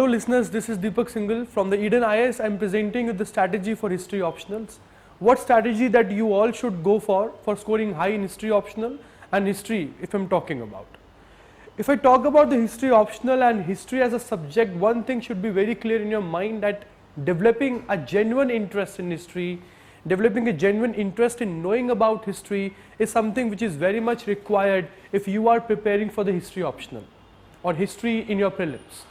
Hello listeners, this is Deepak Singhal from the Eden IAS. I am presenting you the strategy for history optionals. What strategy that you all should go for scoring high in history optional and history if I am talking about. If I talk about the history optional and history as a subject, one thing should be very clear in your mind, that developing a genuine interest in history, developing a genuine interest in knowing about history is something which is very much required if you are preparing for the history optional or history in your prelims.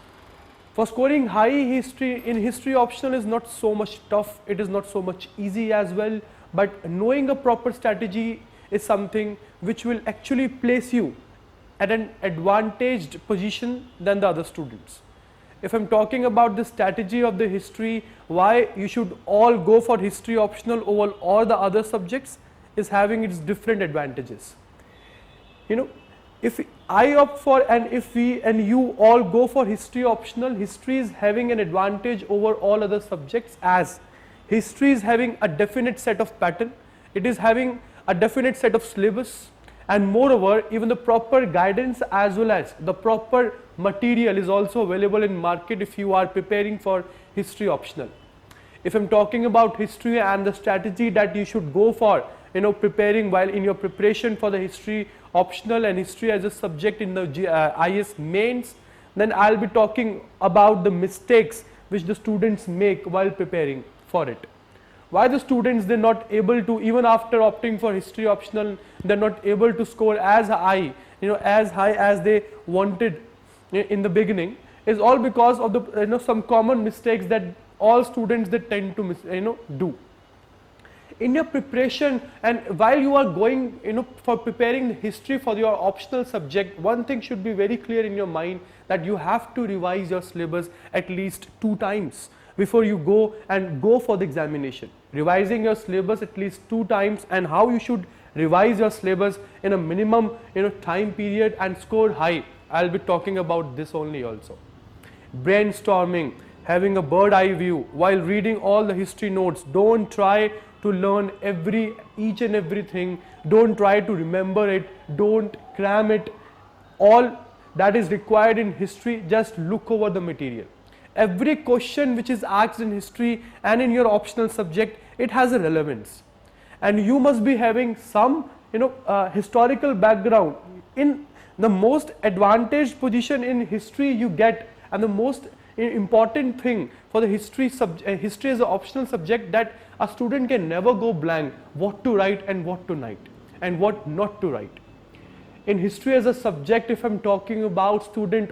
For scoring high history in history optional is not so much tough, it is not so much easy as well, but knowing a proper strategy is something which will actually place you at an advantaged position than the other students. If I am talking about the strategy of the history, why you should all go for history optional over all the other subjects is having its different advantages. You know, if I opt for and if we and you all go for history optional, history is having an advantage over all other subjects, as history is having a definite set of pattern, it is having a definite set of syllabus, and moreover even the proper guidance as well as the proper material is also available in market if you are preparing for history optional. If I am talking about history and the strategy that you should go for, preparing while in your preparation for the history optional and history as a subject in the IAS mains, then I will be talking about the mistakes which the students make while preparing for it. Why the students they are not able to, even after opting for history optional, they are not able to score as high, as high as they wanted in the beginning, is all because of the some common mistakes that all students they tend to do. In your preparation and while you are going for preparing the history for your optional subject, one thing should be very clear in your mind, that you have to revise your syllabus at least 2 times before you go for the examination. Revising your syllabus at least 2 times, and how you should revise your syllabus in a minimum time period and score high, I will be talking about this only also. Brainstorming, having a bird eye view while reading all the history notes. Don't try to learn each and everything, don't try to remember it, don't cram it. All that is required in history, just look over the material. Every question which is asked in history and in your optional subject, it has a relevance, and you must be having some historical background. In the most advantaged position in history you get, and the most important thing for the history as an optional subject, that a student can never go blank what to write and what to write and what not to write. In history as a subject, if I am talking about, student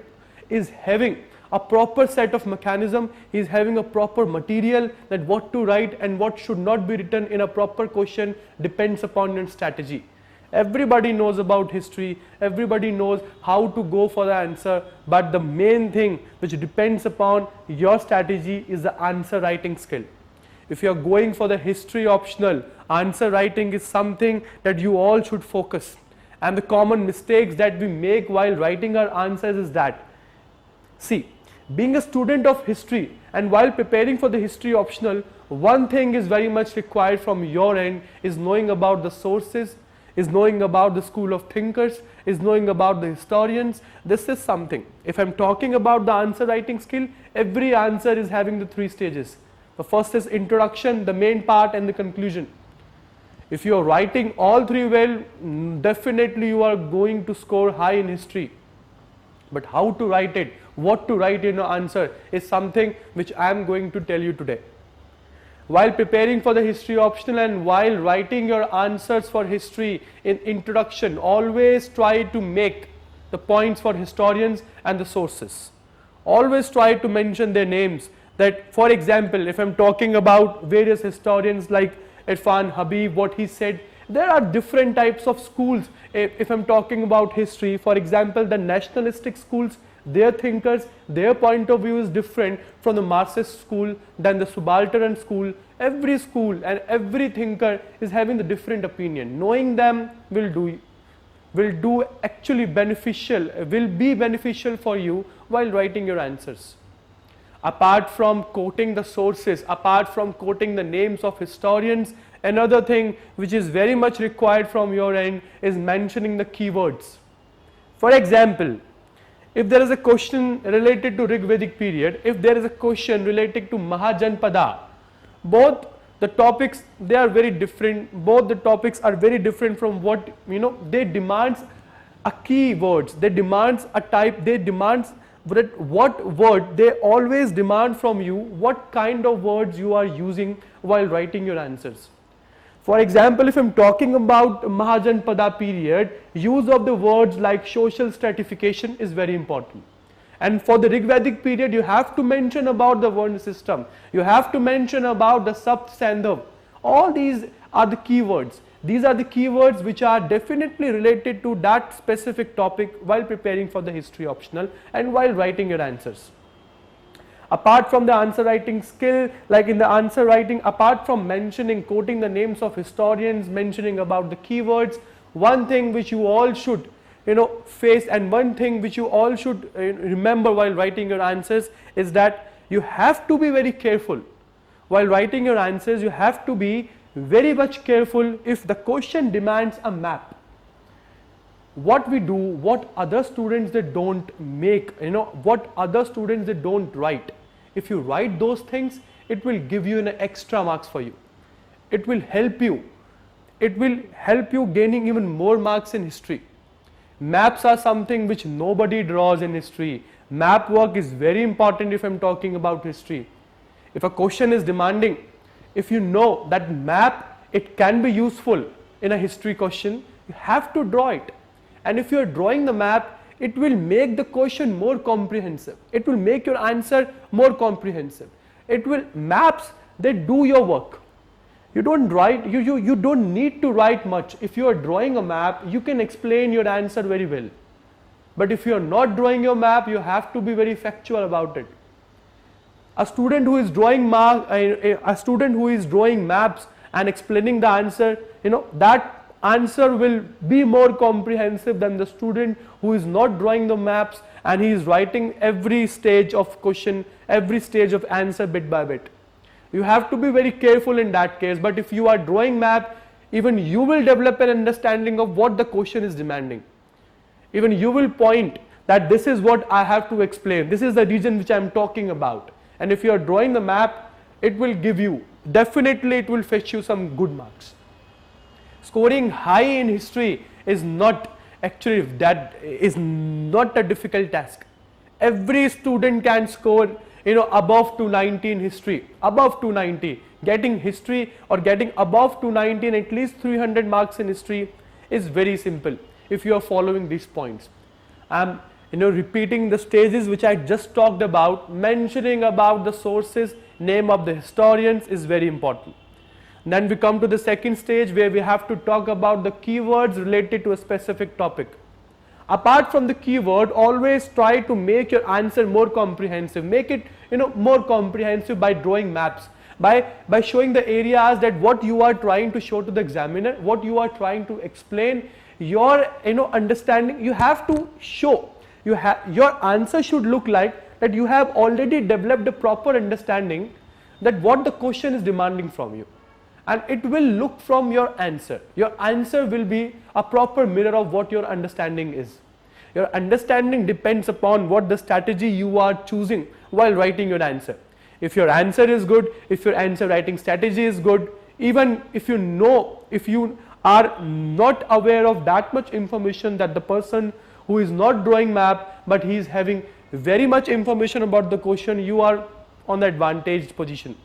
is having a proper set of mechanism, he is having a proper material, that what to write and what should not be written in a proper question depends upon your strategy. Everybody knows about history, everybody knows how to go for the answer, but the main thing which depends upon your strategy is the answer writing skill. If you are going for the history optional, answer writing is something that you all should focus. And the common mistakes that we make while writing our answers is that, see, being a student of history and while preparing for the history optional, one thing is very much required from your end is knowing about the sources, is knowing about the school of thinkers, is knowing about the historians. This is something. If I am talking about the answer writing skill, every answer is having the 3 stages. The first is introduction, the main part, and the conclusion. If you are writing all 3 well, definitely you are going to score high in history. But how to write it, what to write in your answer is something which I am going to tell you today. While preparing for the history optional and while writing your answers for history in introduction, always try to make the points for historians and the sources. Always try to mention their names. That, for example, if I am talking about various historians like Irfan Habib, what he said, there are different types of schools. If I am talking about history, for example, the nationalistic schools, their thinkers, their point of view is different from the Marxist school than the subaltern school. Every school and every thinker is having the different opinion. Knowing them will be beneficial for you while writing your answers. Apart from quoting the sources, apart from quoting the names of historians, another thing which is very much required from your end is mentioning the keywords. For example, if there is a question related to Rig Vedic period, if there is a question related to Mahajanpada, both the topics, they are very different, both the topics are very different from what, they demands a keywords, they demands a type, they demands what word, they always demand from you what kind of words you are using while writing your answers. For example, if I am talking about Mahajanpada period, use of the words like social stratification is very important. And for the Rig Vedic period, you have to mention about the Varna system, you have to mention about the Sapt Sandhav. All these are the keywords. These are the keywords which are definitely related to that specific topic while preparing for the history optional and while writing your answers. Apart from the answer writing skill, like in the answer writing, apart from mentioning, quoting the names of historians, mentioning about the keywords, one thing which you all should face, and one thing which you all should remember while writing your answers is that you have to be very careful. While writing your answers, you have to be very much careful if the question demands a map. What we do, what other students they don't make, what other students they don't write. If you write those things, it will give you an extra marks for you. It will help you. It will help you gaining even more marks in history. Maps are something which nobody draws in history. Map work is very important if I am talking about history. If a question is demanding, if you know that map, it can be useful in a history question, you have to draw it. And if you are drawing the map, it will make the question more comprehensive. It will make your answer more comprehensive. Maps, they do your work. You don't write, you don't need to write much. If you are drawing a map, you can explain your answer very well. But if you are not drawing your map, you have to be very factual about it. A student who is drawing maps and explaining the answer, that answer will be more comprehensive than the student who is not drawing the maps and he is writing every stage of question, every stage of answer bit by bit. You have to be very careful in that case, but if you are drawing map, even you will develop an understanding of what the question is demanding. Even you will point that this is what I have to explain, this is the region which I am talking about. And if you are drawing the map, it will give you, definitely it will fetch you some good marks. Scoring high in history is not actually, that is not a difficult task. Every student can score above 290 in history, above 290. Getting history or getting above 290 and at least 300 marks in history is very simple if you are following these points. I am repeating the stages which I just talked about. Mentioning about the sources, name of the historians is very important. Then we come to the second stage where we have to talk about the keywords related to a specific topic. Apart from the keyword, always try to make your answer more comprehensive. Make it more comprehensive by drawing maps, by showing the areas that what you are trying to show to the examiner, what you are trying to explain, your understanding. You have to show, your answer should look like that you have already developed a proper understanding that what the question is demanding from you. And it will look from your answer. Your answer will be a proper mirror of what your understanding is. Your understanding depends upon what the strategy you are choosing while writing your answer. If your answer is good, if your answer writing strategy is good, even if you are not aware of that much information that the person who is not drawing map but he is having very much information about the question, you are on the advantaged position,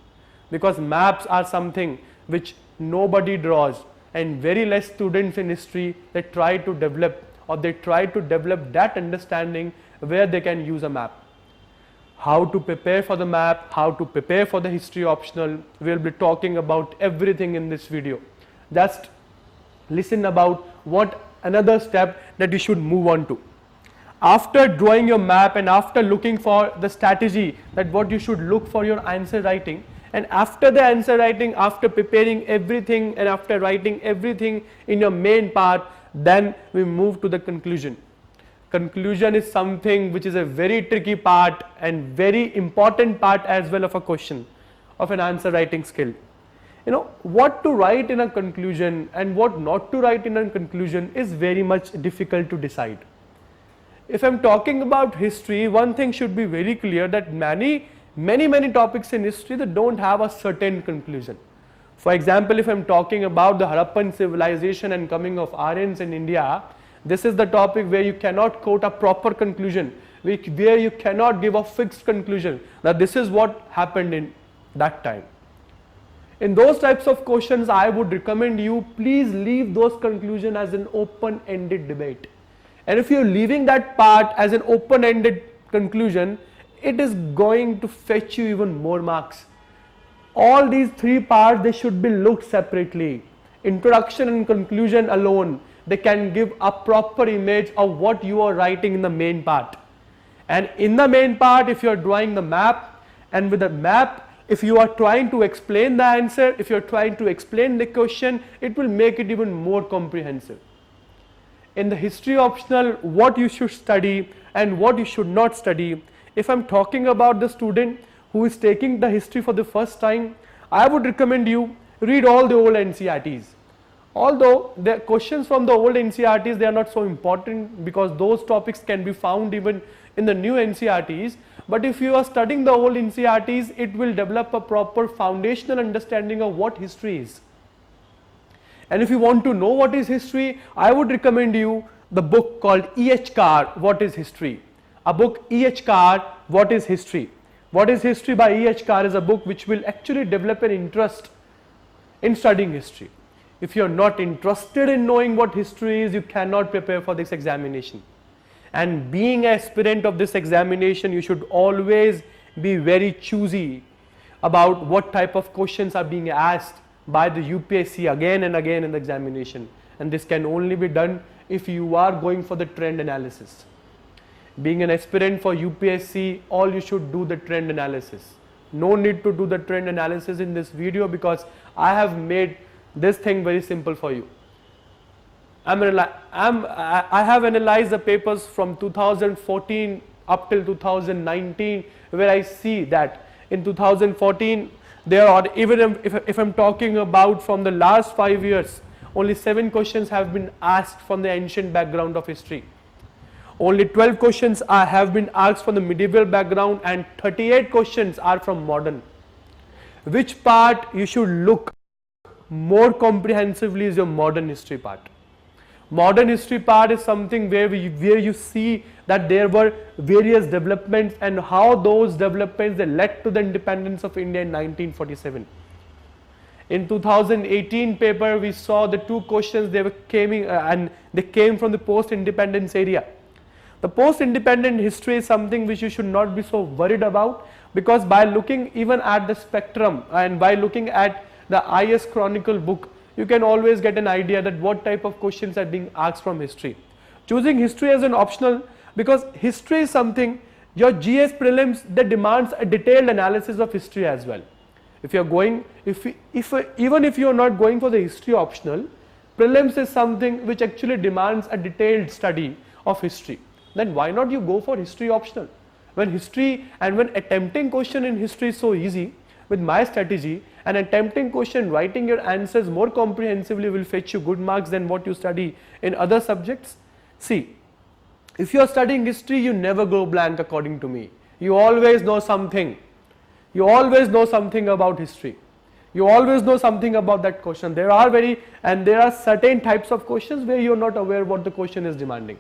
because maps are something which nobody draws and very less students in history they try to develop that understanding where they can use a map. How to prepare for the map, how to prepare for the history optional, we will be talking about everything in this video. Just listen about what another step that you should move on to. After drawing your map and after looking for the strategy that what you should look for your answer writing, and after the answer writing, after preparing everything and after writing everything in your main part, then we move to the conclusion. Conclusion is something which is a very tricky part and very important part as well of a question, of an answer writing skill. What to write in a conclusion and what not to write in a conclusion is very much difficult to decide. If I'm talking about history, one thing should be very clear, that many topics in history that don't have a certain conclusion. For example, if I'm talking about the Harappan civilization and coming of Aryans in India, this is the topic where you cannot quote a proper conclusion, where you cannot give a fixed conclusion that this is what happened in that time. In those types of questions, I would recommend you please leave those conclusions as an open-ended debate. And if you're leaving that part as an open-ended conclusion, it is going to fetch you even more marks. All these three parts, they should be looked separately. Introduction and conclusion alone, they can give a proper image of what you are writing in the main part. And in the main part, if you are drawing the map, and with the map, if you are trying to explain the answer, if you are trying to explain the question, it will make it even more comprehensive. In the history optional, what you should study and what you should not study. If I'm talking about the student who is taking the history for the first time, I would recommend you read all the old NCERTs. Although the questions from the old NCERTs, they are not so important because those topics can be found even in the new NCERTs. But if you are studying the old NCERTs, it will develop a proper foundational understanding of what history is. And if you want to know what is history, I would recommend you the book called E.H. Carr, What is History? A book, E.H. Carr, What is History? What is History by E.H. Carr is a book which will actually develop an interest in studying history. If you are not interested in knowing what history is, you cannot prepare for this examination. And being an aspirant of this examination, you should always be very choosy about what type of questions are being asked by the UPSC again and again in the examination. And this can only be done if you are going for the trend analysis. Being an aspirant for UPSC, all you should do the trend analysis. No need to do the trend analysis in this video because I have made this thing very simple for you. I have analyzed the papers from 2014 up till 2019, where I see that in 2014 there are, even if I'm talking about from the last 5 years, only 7 questions have been asked from the ancient background of history. Only 12 questions have been asked from the medieval background and 38 questions are from modern. Which part you should look more comprehensively is your modern history part. Modern history part is something where you see that there were various developments and how those developments they led to the independence of India in 1947. In 2018 paper, we saw the 2 questions they came from the post-independence area. The post-independent history is something which you should not be so worried about, because by looking even at the spectrum and by looking at the IAS Chronicle book, you can always get an idea that what type of questions are being asked from history. Choosing history as an optional, because history is something, your GS prelims, that demands a detailed analysis of history as well. If you are going, even if you are not going for the history optional, prelims is something which actually demands a detailed study of history. Then why not you go for history optional? When history and when attempting question in history is so easy, with my strategy, an attempting question, writing your answers more comprehensively will fetch you good marks than what you study in other subjects. See, if you are studying history, you never go blank according to me. You always know something. You always know something about history. You always know something about that question. There are certain types of questions where you are not aware what the question is demanding.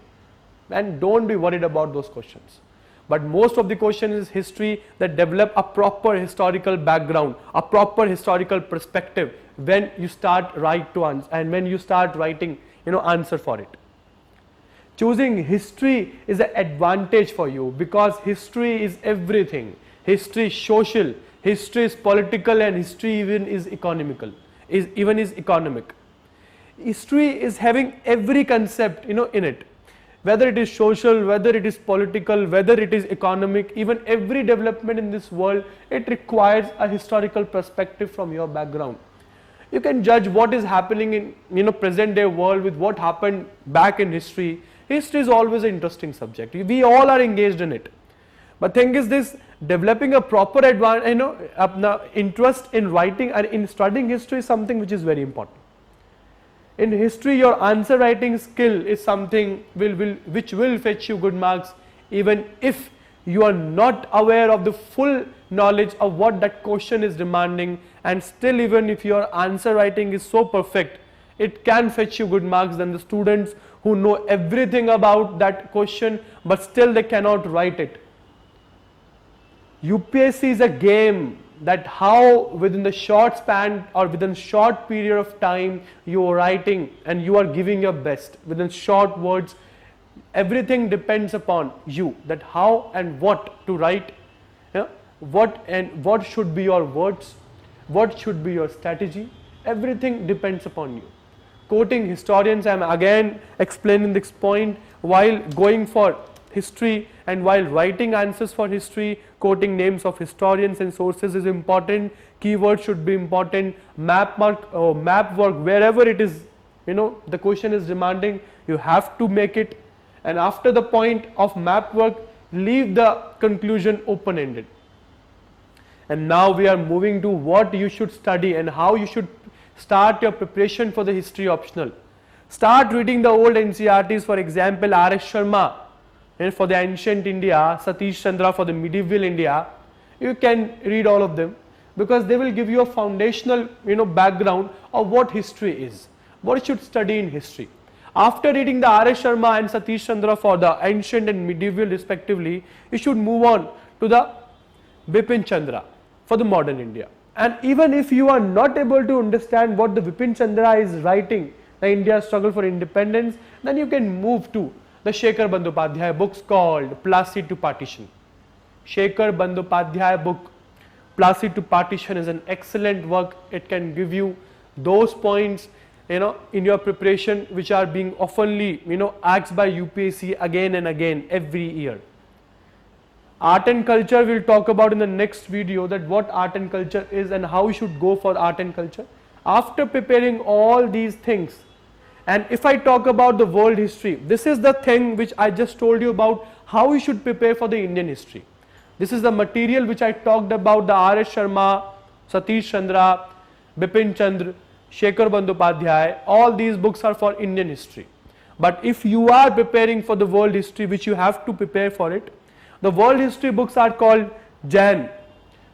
And don't be worried about those questions. But most of the questions is history that develop a proper historical background, a proper historical perspective when you start and when you start writing, answer for it. Choosing history is an advantage for you because history is everything. History is social, history is political, and history even is economic. History is having every concept, in it. Whether it is social, whether it is political, whether it is economic, even every development in this world, it requires a historical perspective from your background. You can judge what is happening in present day world with what happened back in history. History is always an interesting subject. We all are engaged in it. But thing is this, developing a proper interest in writing and in studying history is something which is very important. In history, your answer writing skill is something which will fetch you good marks even if you are not aware of the full knowledge of what that question is demanding, and still even if your answer writing is so perfect, it can fetch you good marks than the students who know everything about that question but still they cannot write it. UPSC is a game that how within the short span or within short period of time you are writing and you are giving your best within short words. Everything depends upon you, that how and what to write, what should be your words, what should be your strategy. Everything depends upon you. Quoting historians, I am again explaining this point, while going for history and while writing answers for history, quoting names of historians and sources is important. Keywords should be important. Map work wherever it is, the question is demanding, you have to make it. And after the point of map work, leave the conclusion open ended. And now we are moving to what you should study and how you should start your preparation for the history optional. Start reading the old NCERTs, for example, R.S. Sharma for the ancient India, Satish Chandra for the medieval India. You can read all of them because they will give you a foundational background of what history is, what you should study in history. After reading the R.S. Sharma and Satish Chandra for the ancient and medieval respectively, you should move on to the Bipin Chandra for the modern India. And even if you are not able to understand what the Bipin Chandra is writing, the India's struggle for independence, then you can move to the Shekhar Bandyopadhyay books called Placid to Partition. Shekhar Bandyopadhyay book, Placid to Partition, is an excellent work. It can give you those points in your preparation which are being oftenly asked by UPSC again and again every year. Art and culture we'll talk about in the next video, that what art and culture is and how you should go for art and culture. After preparing all these things, and if I talk about the world history, this is the thing which I just told you about how you should prepare for the Indian history. This is the material which I talked about, the R.S. Sharma, Satish Chandra, Bipin Chandra, Shekhar Bandyopadhyay, all these books are for Indian history. But if you are preparing for the world history, which you have to prepare for it, the world history books are called Jan.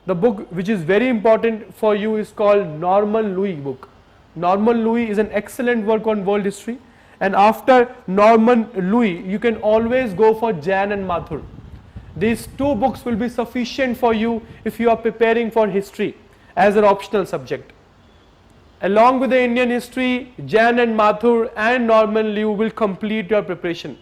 The book which is very important for you is called Norman Louis book. Norman Louis is an excellent work on world history, and after Norman Louis you can always go for Jan and Mathur. These two books will be sufficient for you if you are preparing for history as an optional subject. Along with the Indian history, Jan and Mathur and Norman Liu will complete your preparation.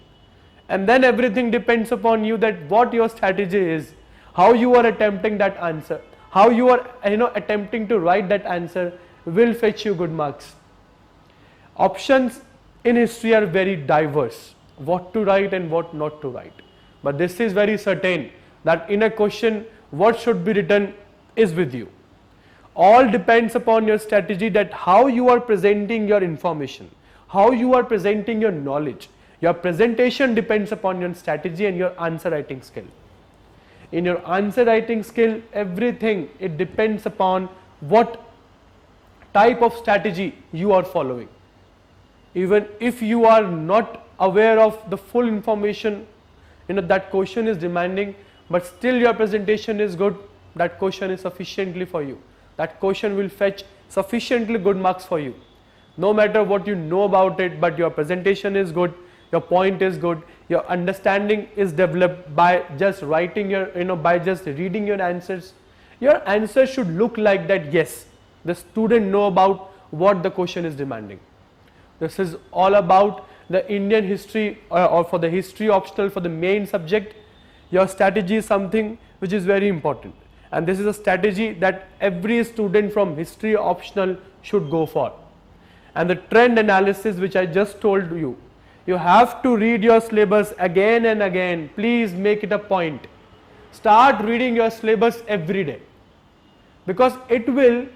And then everything depends upon you, that what your strategy is, how you are attempting that answer, how you are attempting to write that answer will fetch you good marks. Options in history are very diverse, what to write and what not to write. But this is very certain that in a question what should be written is with you. All depends upon your strategy, that how you are presenting your information, how you are presenting your knowledge. Your presentation depends upon your strategy and your answer writing skill. In your answer writing skill, everything, it depends upon what type of strategy you are following. Even if you are not aware of the full information that question is demanding, but still your presentation is good, that question is sufficiently for you. That question will fetch sufficiently good marks for you. No matter what you know about it, but your presentation is good, your point is good, your understanding is developed by just writing your, by just reading your answers. Your answer should look like that, yes, the student know about what the question is demanding. This is all about the Indian history or for the history optional for the main subject. Your strategy is something which is very important. And this is a strategy that every student from history optional should go for. And the trend analysis which I just told you, you have to read your syllabus again and again. Please make it a point. Start reading your syllabus every day, because it will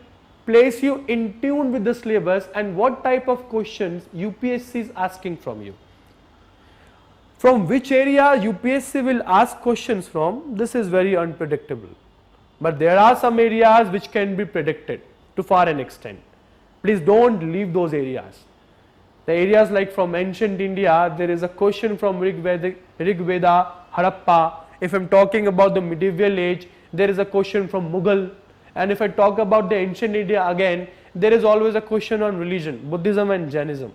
place you in tune with the syllabus and what type of questions UPSC is asking from you. From which area UPSC will ask questions from, this is very unpredictable. But there are some areas which can be predicted to far an extent. Please don't leave those areas. The areas like from ancient India, there is a question from Rig Veda, Harappa. If I am talking about the medieval age, there is a question from Mughal. And if I talk about the ancient India again, there is always a question on religion, Buddhism and Jainism.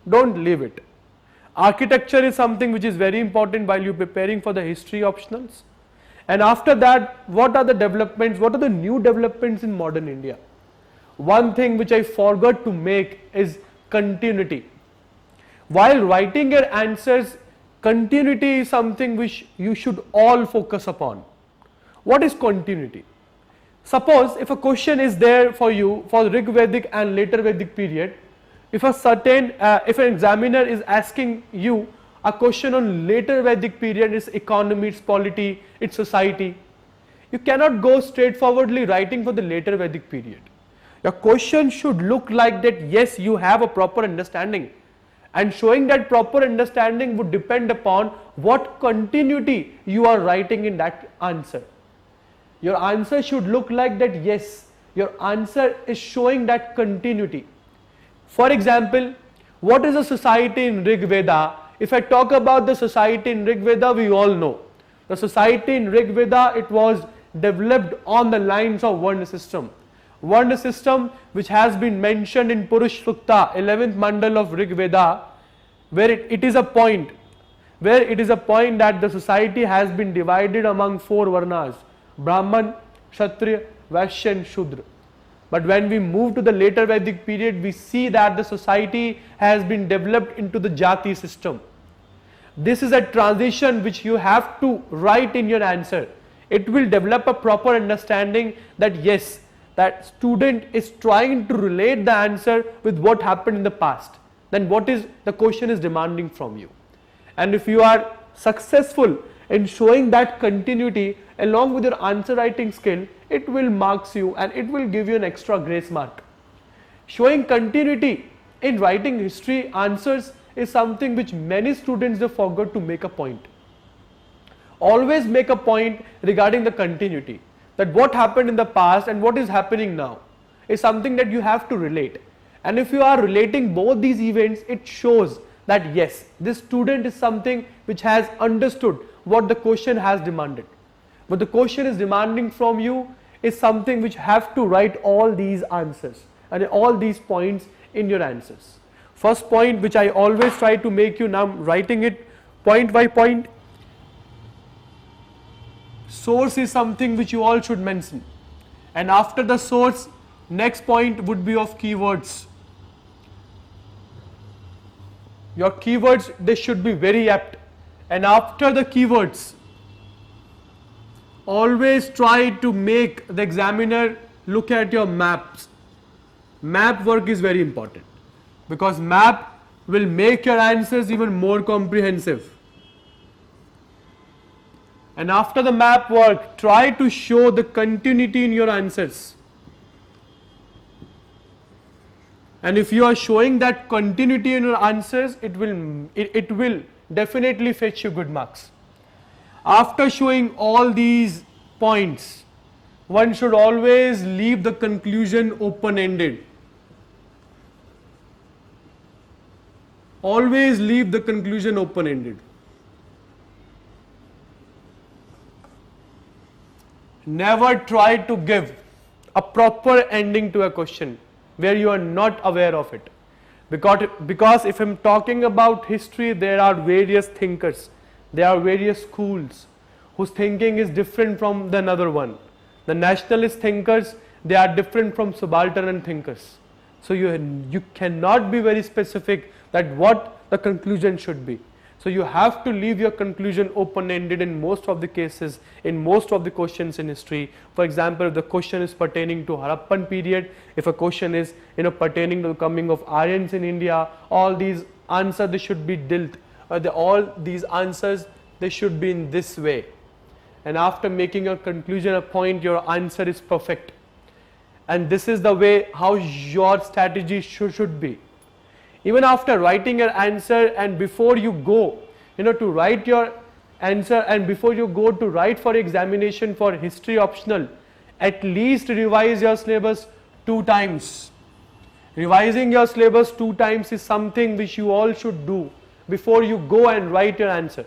Don't leave it. Architecture is something which is very important while you are preparing for the history optionals. And after that, what are the developments, what are the new developments in modern India? One thing which I forgot to make is continuity. While writing your answers, continuity is something which you should all focus upon. What is continuity? Suppose if a question is there for you for Rig Vedic and later Vedic period, if an examiner is asking you a question on later Vedic period, its economy, its polity, its society, you cannot go straightforwardly writing for the later Vedic period. Your question should look like that yes, you have a proper understanding, and showing that proper understanding would depend upon what continuity you are writing in that answer. Your answer should look like that yes, your answer is showing that continuity. For example, what is a society in Rig Veda? If I talk about the society in Rig Veda, we all know. The society in Rig Veda, it was developed on the lines of Varna system. Varna system which has been mentioned in Purush Sukta, 11th Mandal of Rig Veda, where it is a point that the society has been divided among 4 Varnas, Brahman, Kshatriya, Vaishya and Shudra. But when we move to the later Vedic period, we see that the society has been developed into the Jati system. This is a transition which you have to write in your answer. It will develop a proper understanding that yes, that student is trying to relate the answer with what happened in the past. Then what is the question is demanding from you. And if you are successful in showing that continuity along with your answer writing skill, it will marks you and it will give you an extra grace mark. Showing continuity in writing history answers is something which many students they forgot to make a point. Always make a point regarding the continuity, that what happened in the past and what is happening now is something that you have to relate. And if you are relating both these events, it shows that yes, this student is something which has understood what the question has demanded. What the question is demanding from you is something which have to write all these answers and all these points in your answers. First point which I always try to make you, now writing it point by point. Source is something which you all should mention, and after the source, next point would be of keywords. Your keywords, they should be very apt, and after the keywords, always try to make the examiner look at your maps. Map work is very important because map will make your answers even more comprehensive. And after the map work, try to show the continuity in your answers. And if you are showing that continuity in your answers, it will definitely fetch you good marks. After showing all these points, one should always leave the conclusion open-ended. Always leave the conclusion open-ended. Never try to give a proper ending to a question where you are not aware of it. Because if I am talking about history, there are various thinkers, there are various schools whose thinking is different from the another one. The nationalist thinkers, they are different from subaltern thinkers. So you cannot be very specific that what the conclusion should be. So you have to leave your conclusion open-ended in most of the cases, in most of the questions in history. For example, if the question is pertaining to Harappan period, if a question is pertaining to the coming of Aryans in India, all these answers they should be dealt. All these answers they should be in this way. And after making a conclusion, a point, your answer is perfect. And this is the way how your strategy should be. Even after writing your answer and before you go, to write your answer and before you go to write for examination for history optional, at least revise your syllabus 2 times. Revising your syllabus 2 times is something which you all should do before you go and write your answer.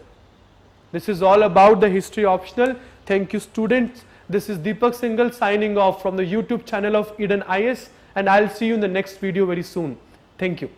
This is all about the history optional. Thank you students. This is Deepak Singhal signing off from the YouTube channel of Eden IAS, and I'll see you in the next video very soon. Thank you.